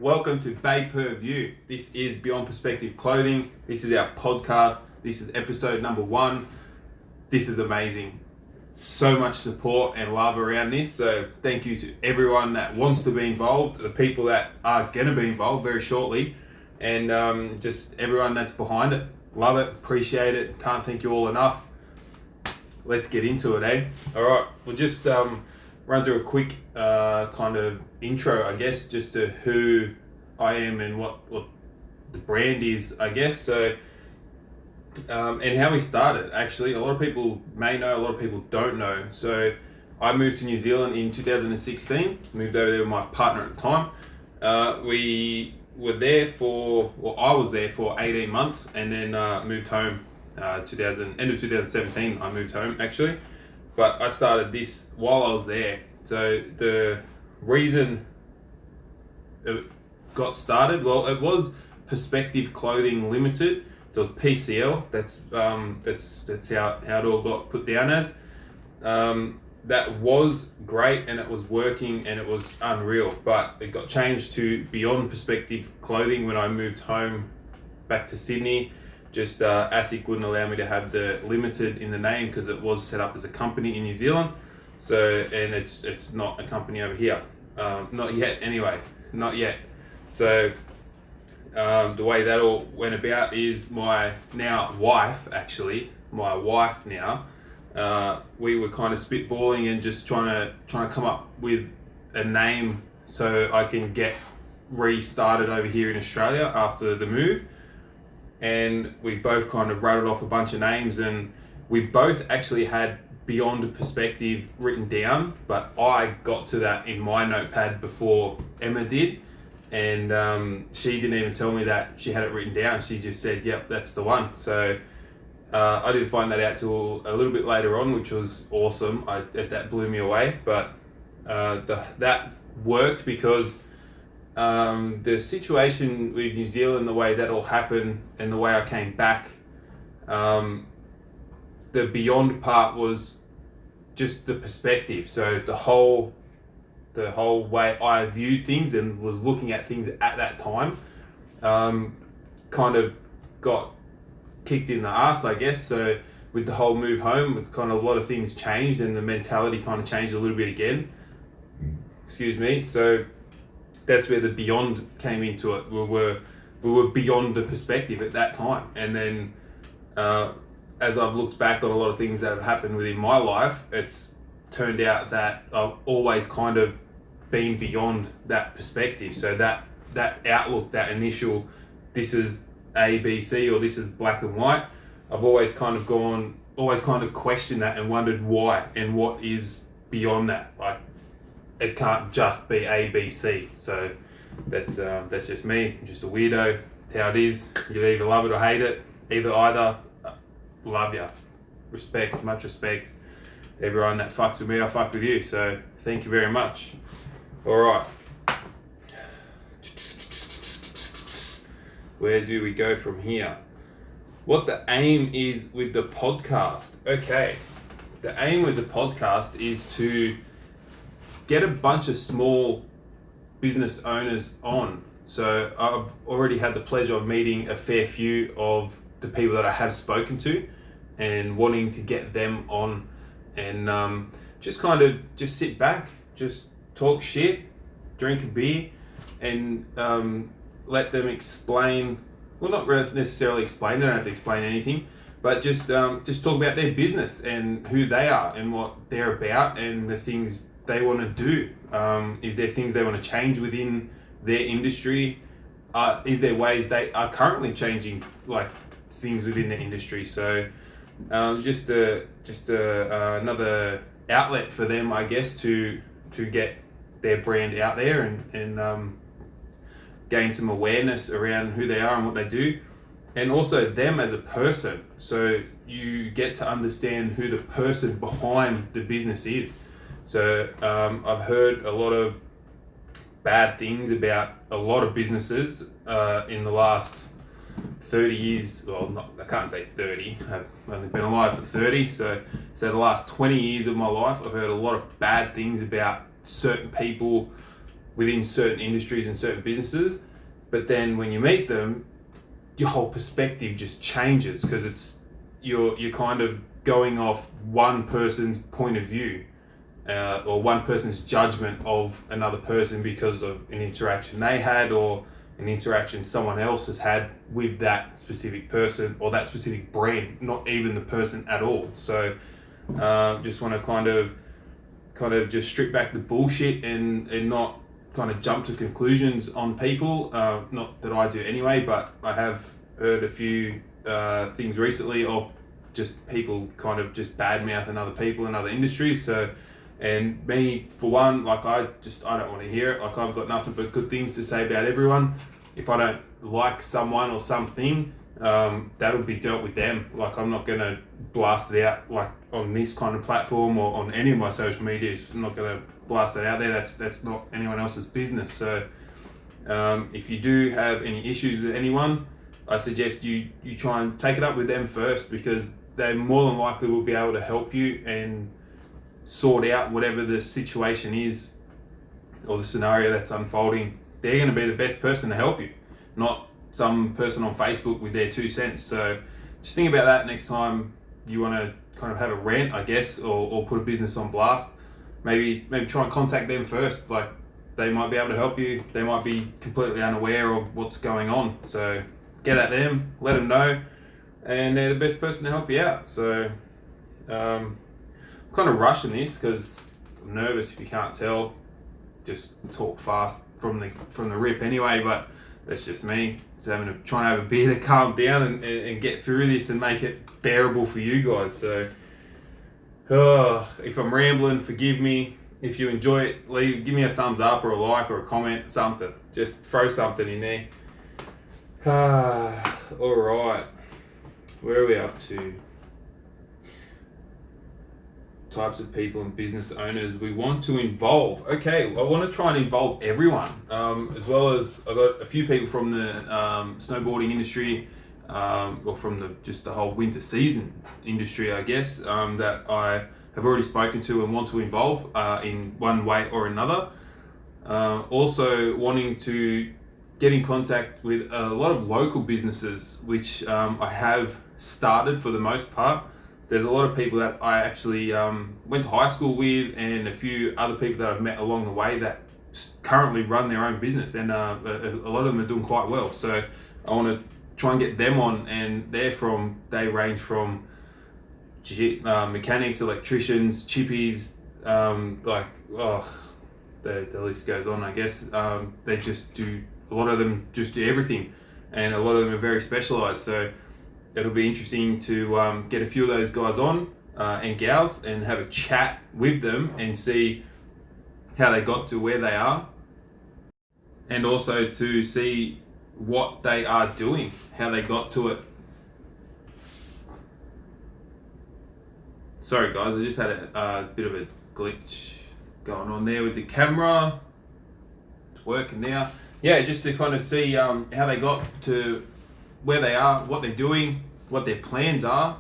Welcome to BEYPER.View. This is Beyond Perspective Clothing. This is our podcast. This is episode number 1. This is amazing. So much support and love around this. So thank you to everyone that wants to be involved, the people that are going to be involved very shortly, and just everyone that's behind it. Love it. Appreciate it. Can't thank you all enough. Let's get into it, eh? All right. We'll just run through a quick kind of intro, I guess, just to who I am and what the brand is, I guess. So, and how we started, actually. A lot of people may know, a lot of people don't know. So, I moved to New Zealand in 2016, moved over there with my partner at the time. We were there I was there for 18 months and then moved home. End of 2017, I moved home, actually. But I started this while I was there. So the reason it got started, well, it was Perspective Clothing Limited. So it was PCL. That's how it all got put down as. That was great and it was working and it was unreal. But it got changed to Beyond Perspective Clothing when I moved home back to Sydney. Just ASIC wouldn't allow me to have the limited in the name because it was set up as a company in New Zealand. So, and it's not a company over here. Not yet anyway, not yet. So the way that all went about is my wife now, we were kind of spitballing and just trying to come up with a name so I can get restarted over here in Australia after the move. And we both kind of rattled off a bunch of names, and we both actually had Beyond Perspective written down, but I got to that in my notepad before Emma did, and she didn't even tell me that she had it written down. She just said, yep, that's the one. So I didn't find that out till a little bit later on, which was awesome. That blew me away, but that worked because the situation with New Zealand, the way that all happened and the way I came back, the beyond part was just the perspective. So the whole way I viewed things and was looking at things at that time kind of got kicked in the ass, I guess. So with the whole move home, kind of a lot of things changed and the mentality kind of changed a little bit again. Excuse me. So that's where the beyond came into it. We were beyond the perspective at that time. And then as I've looked back on a lot of things that have happened within my life, it's turned out that I've always kind of been beyond that perspective. So that outlook, that initial, this is A, B, C, or this is black and white, I've always kind of questioned that and wondered why and what is beyond that. Like, it can't just be A, B, C. So that's just me. I'm just a weirdo. It's how it is. You either love it or hate it. Either. Love ya. Respect. Much respect. Everyone that fucks with me, I fuck with you. So thank you very much. All right. Where do we go from here? What the aim is with the podcast. Okay. The aim with the podcast is to get a bunch of small business owners on. So I've already had the pleasure of meeting a fair few of the people that I have spoken to and wanting to get them on and just sit back, just talk shit, drink a beer and let them explain, well, not necessarily explain, they don't have to explain anything, but just talk about their business and who they are and what they're about and the things they want to do. Is there things they want to change within their industry? Is there ways they are currently changing like things within the industry? So just another outlet for them, I guess, to get their brand out there and gain some awareness around who they are and what they do, and also them as a person. So you get to understand who the person behind the business is. So I've heard a lot of bad things about a lot of businesses in the last 30 years. Well, I can't say 30. I've only been alive for 30. So the last 20 years of my life, I've heard a lot of bad things about certain people within certain industries and certain businesses, but then when you meet them, your whole perspective just changes, because you're kind of going off one person's point of view, or one person's judgment of another person because of an interaction they had, or an interaction someone else has had with that specific person or that specific brand, not even the person at all. So just want to kind of just strip back the bullshit and not kind of jump to conclusions on people. Not that I do anyway, but I have heard a few things recently of just people kind of just bad-mouthing other people in other industries. So, and me, for one, like I don't want to hear it. Like, I've got nothing but good things to say about everyone. If I don't like someone or something, that'll be dealt with them. Like, I'm not going to blast it out like on this kind of platform or on any of my social medias. I'm not going to blast it out there. That's not anyone else's business. So if you do have any issues with anyone, I suggest you try and take it up with them first, because they more than likely will be able to help you and sort out whatever the situation is or the scenario that's unfolding. They're going to be the best person to help you, not some person on Facebook with their 2 cents. So just think about that next time you want to kind of have a rant, I guess, or put a business on blast. Maybe try and contact them first. Like, they might be able to help you. They might be completely unaware of what's going on. So get at them, let them know, and they're the best person to help you out. So I'm kind of rushing this because I'm nervous, if you can't tell. Just talk fast from the rip anyway, but that's just me. Just trying to have a beer to calm down and get through this and make it bearable for you guys. So if I'm rambling, forgive me. If you enjoy it, give me a thumbs up or a like or a comment, something. Just throw something in there. All right. Where are we up to? Types of people and business owners we want to involve. Okay, I want to try and involve everyone, as well as I've got a few people from the snowboarding industry, or from the whole winter season industry, I guess, that I have already spoken to and want to involve in one way or another. Also wanting to get in contact with a lot of local businesses, which I have started for the most part. There's a lot of people that I actually went to high school with, and a few other people that I've met along the way that currently run their own business, and a lot of them are doing quite well. So I want to try and get them on, and they range from mechanics, electricians, chippies, the list goes on, I guess. They just do, a lot of them just do everything, and a lot of them are very specialized. So it'll be interesting to get a few of those guys on and gals and have a chat with them and see how they got to where they are, and also to see what they are doing, how they got to it. Sorry guys, I just had a bit of a glitch going on there with the camera. It's working now. Yeah, just to kind of see how they got to where they are, what they're doing, what their plans are,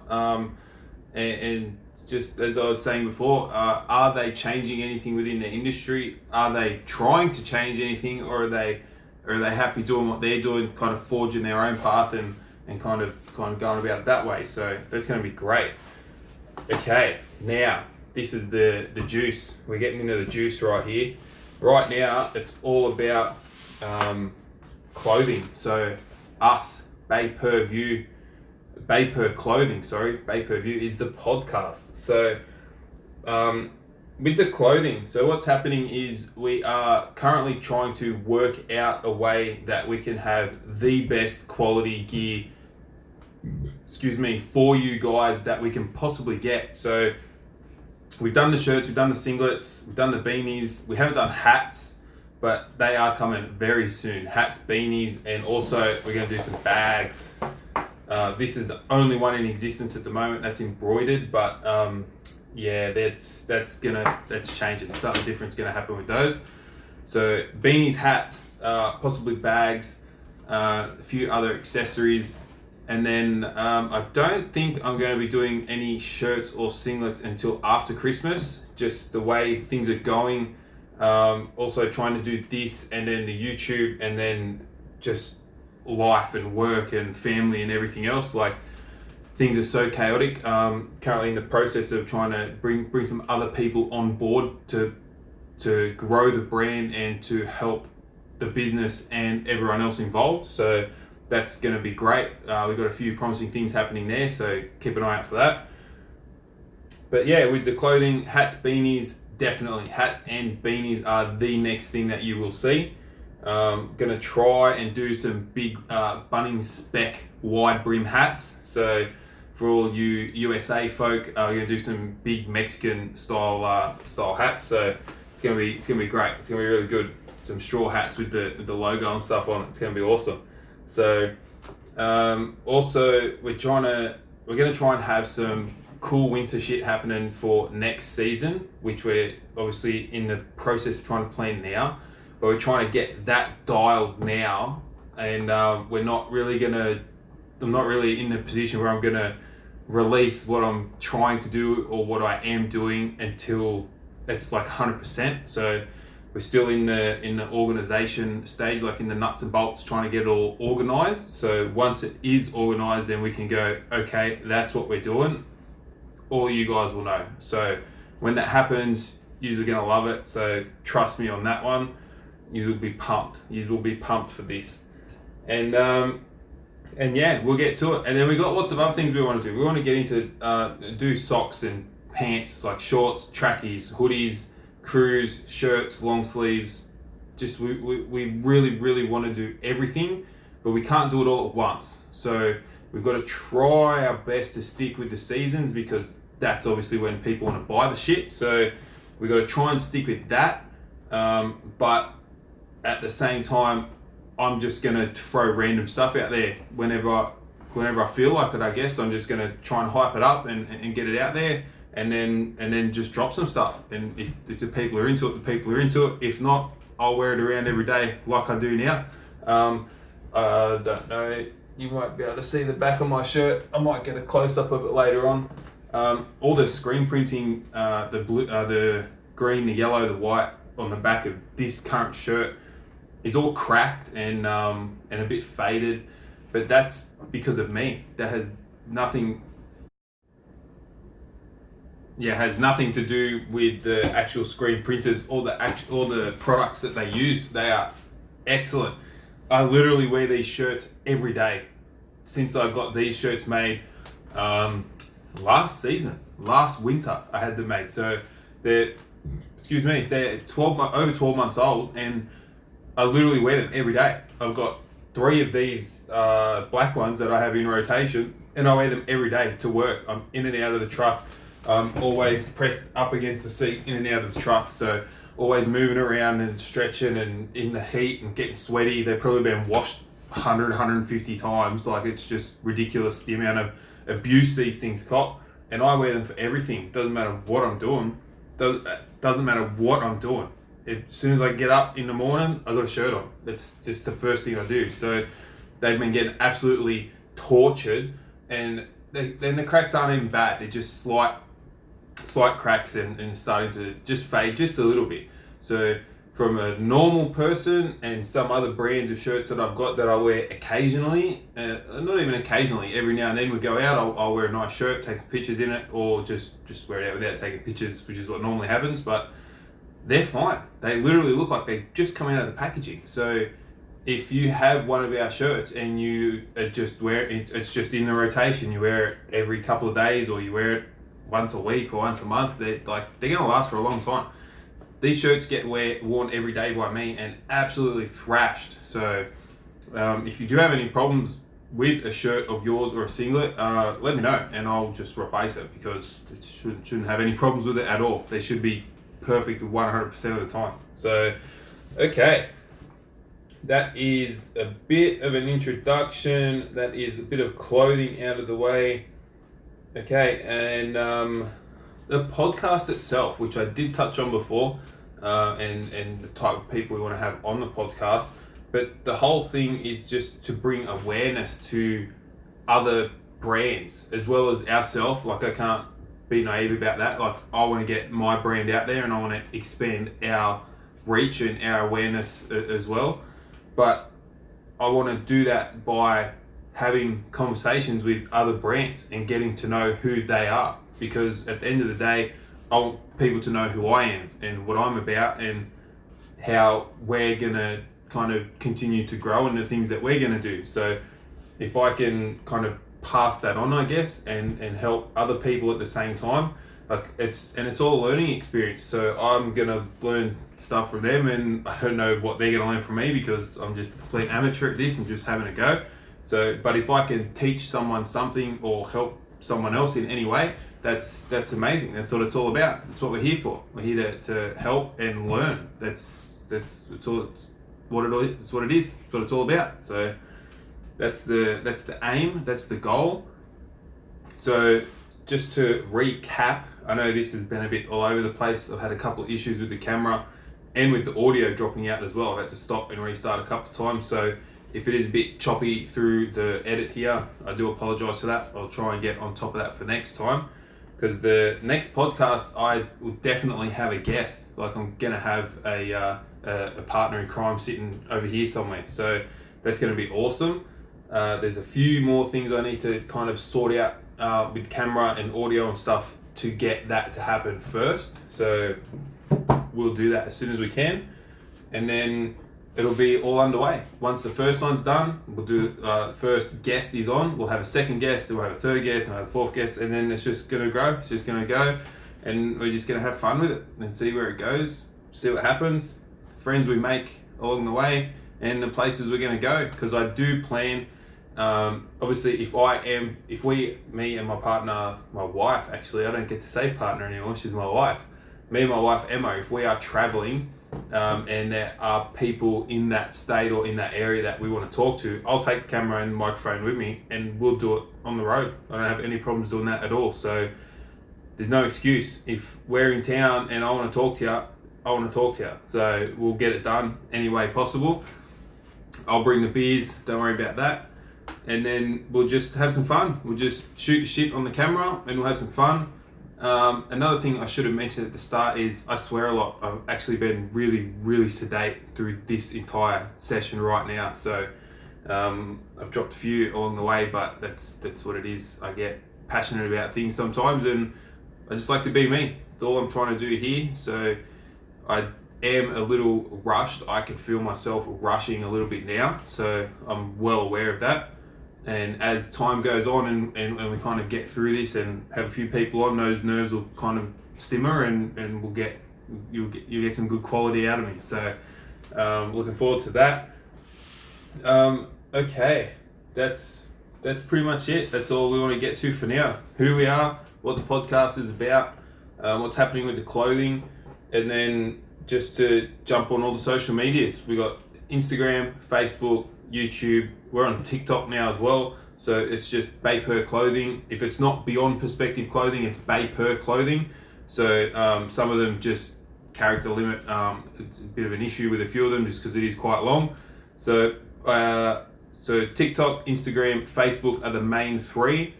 and just as I was saying before, are they changing anything within the industry? Are they trying to change anything, or are they happy doing what they're doing, kind of forging their own path and kind of going about it that way? So that's going to be great. Okay, now this is the juice. We're getting into the juice right here. Right now, it's all about clothing. So us, BEYPER.View, BEYPER.View is the podcast. So with the clothing, so what's happening is we are currently trying to work out a way that we can have the best quality gear, for you guys that we can possibly get. So we've done the shirts, we've done the singlets, we've done the beanies, we haven't done hats, but they are coming very soon. Hats, beanies, and also we're going to do some bags. This is the only one in existence at the moment that's embroidered, but that's changing. Something different's going to happen with those. So beanies, hats, possibly bags, a few other accessories, and then I don't think I'm going to be doing any shirts or singlets until after Christmas. Just the way things are going, Also trying to do this and then the YouTube and then just life and work and family and everything else. Like, things are so chaotic. Currently in the process of trying to bring some other people on board to grow the brand and to help the business and everyone else involved. So that's going to be great. We've got a few promising things happening there, so keep an eye out for that. But yeah, with the clothing, hats, beanies, definitely hats and beanies are the next thing that you will see. Gonna try and do some big Bunnings spec wide brim hats. So for all you USA folk, we're gonna do some big Mexican style hats. So it's gonna be great. It's gonna be really good. Some straw hats with the logo and stuff on it. It's gonna be awesome. So also we're gonna try and have some cool winter shit happening for next season, which we're obviously in the process of trying to plan now, but we're trying to get that dialed now, and I'm not really in a position where I'm gonna release what I'm trying to do or what I am doing until it's like 100%. So we're still in the organization stage, like in the nuts and bolts, trying to get it all organized. So once it is organized, then we can go, okay, that's what we're doing. All you guys will know. So when that happens, you're gonna love it. So trust me on that one. You will be pumped. You will be pumped for this. And yeah, we'll get to it. And then we got lots of other things we want to do. We want to get into do socks and pants, like shorts, trackies, hoodies, crews, shirts, long sleeves. Just we really want to do everything, but we can't do it all at once. So we've got to try our best to stick with the seasons, because that's obviously when people want to buy the shit. So we've got to try and stick with that. But at the same time, I'm just going to throw random stuff out there whenever I feel like it, I guess. I'm just going to try and hype it up and get it out there, and then just drop some stuff. And if the people are into it, the people are into it. If not, I'll wear it around every day like I do now. I don't know. You might be able to see the back of my shirt. I might get a close-up of it later on. All the screen printing, the blue, the green, the yellow, the white on the back of this current shirt is all cracked and a bit faded, but that's because of me. That has nothing to do with the actual screen printers or the products that they use. They are excellent. I literally wear these shirts every day since I got these shirts made last winter. I had them made. So they're over 12 months old, and I literally wear them every day. I've got 3 of these black ones that I have in rotation, and I wear them every day to work. I'm in and out of the truck. Always pressed up against the seat, in and out of the truck. So always moving around and stretching and in the heat and getting sweaty. They've probably been washed 150 times. Like, it's just ridiculous the amount of abuse these things cop. And I wear them for everything. Doesn't matter what I'm doing. Doesn't matter what I'm doing. As soon as I get up in the morning, I got a shirt on. That's just the first thing I do. So they've been getting absolutely tortured, and then the cracks aren't even bad. They're just slight cracks and starting to just fade just a little bit. So from a normal person and some other brands of shirts that I've got that I wear occasionally, not even occasionally, every now and then we go out, I'll wear a nice shirt, take some pictures in it, or just wear it out without taking pictures, which is what normally happens. But they're fine. They literally look like they just come out of the packaging. So if you have one of our shirts and you just wear it, it's just in the rotation, you wear it every couple of days, or you wear it once a week or once a month, they're gonna last for a long time. These shirts get worn every day by me and absolutely thrashed. So if you do have any problems with a shirt of yours or a singlet, let me know and I'll just replace it, because it shouldn't have any problems with it at all. They should be perfect 100% of the time. So, okay. That is a bit of an introduction. That is a bit of clothing out of the way. Okay, and the podcast itself, which I did touch on before, and the type of people we want to have on the podcast, but the whole thing is just to bring awareness to other brands as well as ourselves. Like, I can't be naive about that. Like, I want to get my brand out there and I want to expand our reach and our awareness as well. But I want to do that by having conversations with other brands and getting to know who they are, because at the end of the day, I want people to know who I am and what I'm about and how we're gonna kind of continue to grow and the things that we're gonna do. So if I can kind of pass that on, I guess, and help other people at the same time, like it's all a learning experience. So I'm gonna learn stuff from them, and I don't know what they're gonna learn from me because I'm just a complete amateur at this and just having a go. So, but if I can teach someone something or help someone else in any way, that's amazing. That's what it's all about. That's what we're here for. We're here to help and learn. That's what it is. That's what it's all about. So that's the aim. That's the goal. So just to recap, I know this has been a bit all over the place. I've had a couple of issues with the camera and with the audio dropping out as well. I've had to stop and restart a couple of times. So if it is a bit choppy through the edit here, I do apologize for that. I'll try and get on top of that for next time, because the next podcast I will definitely have a guest. Like I'm gonna have a partner in crime sitting over here somewhere. So that's gonna be awesome. There's a few more things I need to kind of sort out with camera and audio and stuff to get that to happen first. So we'll do that as soon as we can, and then it'll be all underway. Once the first one's done, we'll do first guest is on, we'll have a second guest, then we'll have a third guest, and we'll have a fourth guest, and then it's just gonna grow. It's just gonna go, and we're just gonna have fun with it and see where it goes, see what happens, friends we make along the way, and the places we're gonna go. Because I do plan, obviously me and my partner, my wife, actually, I don't get to say partner anymore, she's my wife. Me and my wife Emma, if we are traveling, and there are people in that state or in that area that we want to talk to, I'll take the camera and microphone with me and we'll do it on the road. I don't have any problems doing that at all. So there's no excuse. If we're in town and I want to talk to you, I want to talk to you. So we'll get it done any way possible. I'll bring the beers, don't worry about that. And then we'll just have some fun. We'll just shoot shit on the camera and we'll have some fun. Another thing I should have mentioned at the start is I swear a lot. I've actually been really, really sedate through this entire session right now. So I've dropped a few along the way, but that's what it is. I get passionate about things sometimes, and I just like to be me. That's all I'm trying to do here. So I am a little rushed. I can feel myself rushing a little bit now. So I'm well aware of that. And as time goes on and we kind of get through this and have a few people on, those nerves will kind of simmer and you'll get some good quality out of me. So looking forward to that. Okay, that's pretty much it. That's all we want to get to for now. Who we are, what the podcast is about, what's happening with the clothing, and then just to jump on all the social medias. We got Instagram, Facebook, YouTube. We're on TikTok now as well, so it's just BEYPER Clothing. If it's not Beyond Perspective Clothing, it's BEYPER Clothing. So some of them just character limit. It's a bit of an issue with a few of them just because it is quite long. So TikTok, Instagram, Facebook are the main three,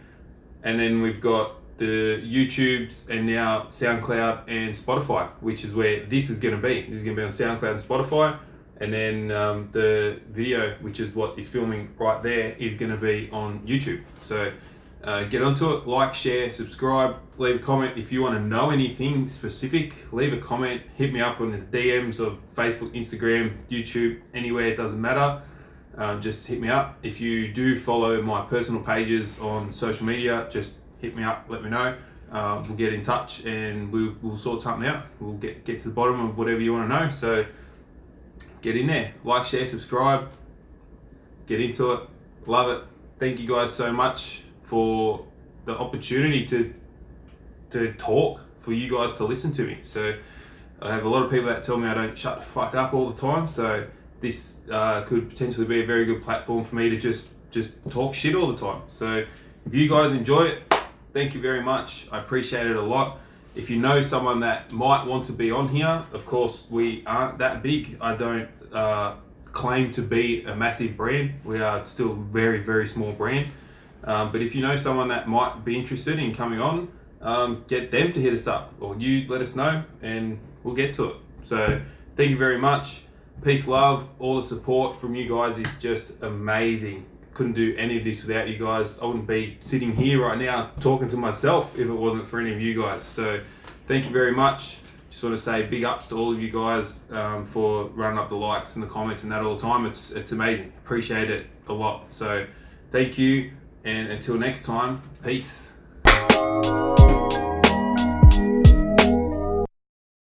and then we've got the YouTubes and now SoundCloud and Spotify, which is where this is going to be. This is going to be on SoundCloud and Spotify. And then the video, which is what is filming right there, is going to be on YouTube. So get onto it, like, share, subscribe, leave a comment. If you want to know anything specific, leave a comment, hit me up on the DMs of Facebook, Instagram, YouTube, anywhere, it doesn't matter. Just hit me up. If you do follow my personal pages on social media, just hit me up, let me know. We'll get in touch and we'll sort something out. We'll get to the bottom of whatever you want to know. So get in there, like, share, subscribe, get into it, love it. Thank you guys so much for the opportunity to talk, for you guys to listen to me. So I have a lot of people that tell me I don't shut the fuck up all the time, so this could potentially be a very good platform for me to just talk shit all the time. So if you guys enjoy it, thank you very much. I appreciate it a lot. If you know someone that might want to be on here, of course, we aren't that big. I don't claim to be a massive brand. We are still a very, very small brand. But if you know someone that might be interested in coming on, get them to hit us up, or you let us know and we'll get to it. So thank you very much. Peace, love. All the support from you guys is just amazing. Couldn't do any of this without you guys. I wouldn't be sitting here right now talking to myself if it wasn't for any of you guys. So thank you very much. Just want to say big ups to all of you guys for running up the likes and the comments and that all the time. It's amazing. Appreciate it a lot. So thank you, and until next time, peace.